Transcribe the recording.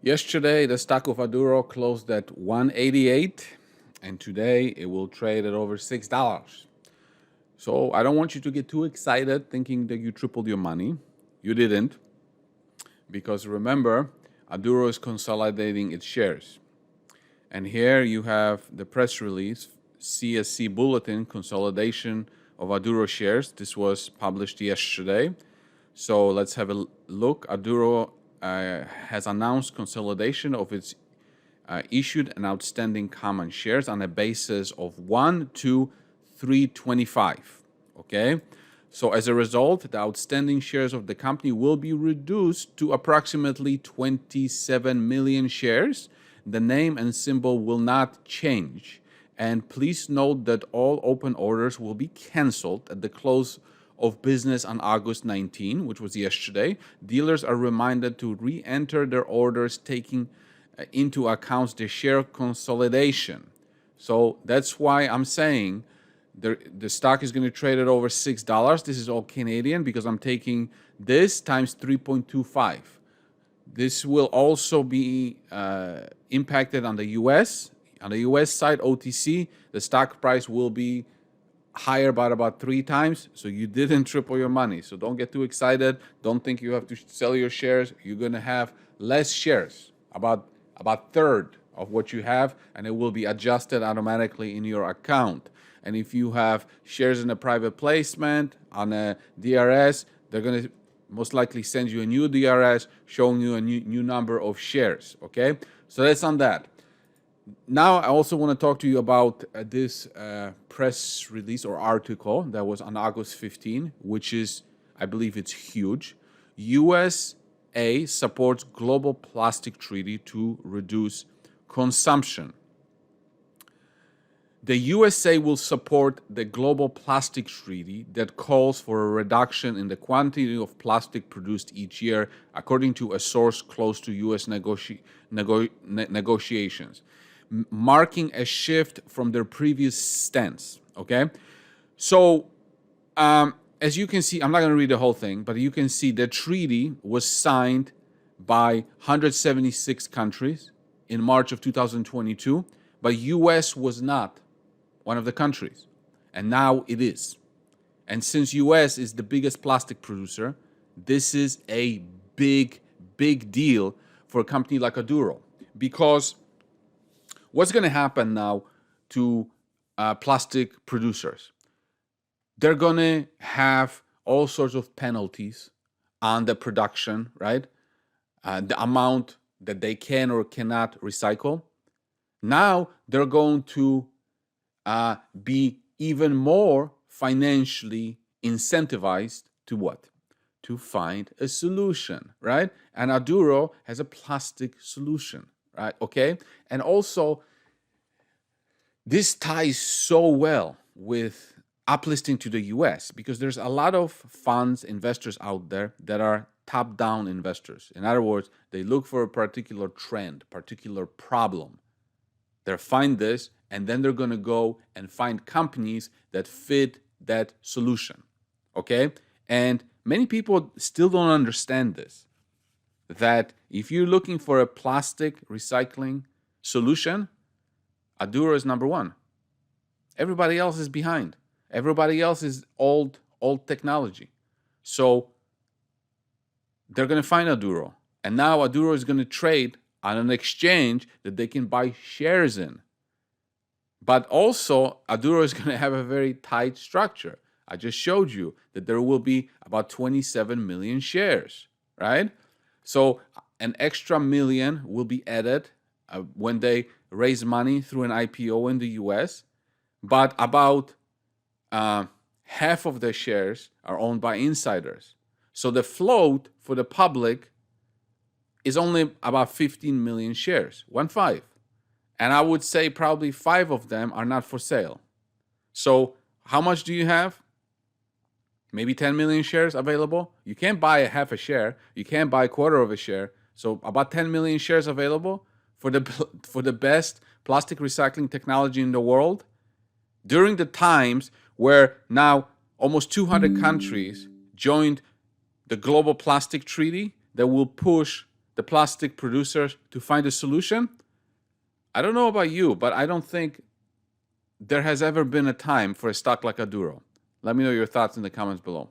Yesterday, the stock of Aduro closed at 188, and today it will trade at over $6. So I don't want you to get too excited thinking that you tripled your money. You didn't, because remember, Aduro is consolidating its shares. And here you have the press release, CSC Bulletin, consolidation of Aduro shares. This was published yesterday. So let's have a look. Aduro has announced consolidation of its issued and outstanding common shares on a basis of 1 to 325. Okay? So as a result, the outstanding shares of the company will be reduced to approximately 27 million shares. The name and symbol will not change. And please note that all open orders will be canceled at the close of business on August 19, which was yesterday. Dealers are reminded to re-enter their orders, taking into account the share consolidation. So that's why I'm saying the stock is going to trade at over $6. This is all Canadian because I'm taking this times 3.25. This will also be impacted on the US. On the US side, OTC, the stock price will be higher by about 3 times, so you didn't triple your money. So don't get too excited. Don't think you have to sell your shares. You're going to have less shares, about third of what you have, and it will be adjusted automatically in your account. And if you have shares in a private placement on a DRS, they're going to most likely send you a new DRS showing you a new number of shares. Okay, so that's on that. Now, I also want to talk to you about this press release or article that was on August 15, which is, I believe it's huge. USA supports global plastic treaty to reduce consumption. The USA will support the global plastic treaty that calls for a reduction in the quantity of plastic produced each year, according to a source close to US negotiations, marking a shift from their previous stance. Okay, so as you can see, I'm not going to read the whole thing, but you can see the treaty was signed by 176 countries in March of 2022, but US was not one of the countries, and now it is. And since US is the biggest plastic producer, this is a big deal for a company like Aduro, because what's going to happen now to plastic producers? They're going to have all sorts of penalties on the production, right? The amount that they can or cannot recycle. Now they're going to be even more financially incentivized to what? To find a solution, right? And Aduro has a plastic solution, right? Okay. And also, this ties so well with uplisting to the US because there's a lot of funds, investors out there that are top-down investors. In other words, they look for a particular trend, particular problem. They'll find this, and then they're going to go and find companies that fit that solution. Okay? And many people still don't understand this, that if you're looking for a plastic recycling solution, Aduro is number one. Everybody else is behind. Everybody else is old technology. So they're going to find Aduro. And now Aduro is going to trade on an exchange that they can buy shares in. But also, Aduro is going to have a very tight structure. I just showed you that there will be about 27 million shares, right? So an extra million will be added when they raise money through an IPO in the US. But about half of the shares are owned by insiders. So the float for the public is only about 15 million shares, 1.5. And I would say probably 5 of them are not for sale. So how much do you have? Maybe 10 million shares available. You can't buy a half a share. You can't buy a quarter of a share. So about 10 million shares available for the best plastic recycling technology in the world. During the times where now almost 200 countries joined the Global Plastic Treaty that will push the plastic producers to find a solution? I don't know about you, but I don't think there has ever been a time for a stock like Aduro. Let me know your thoughts in the comments below.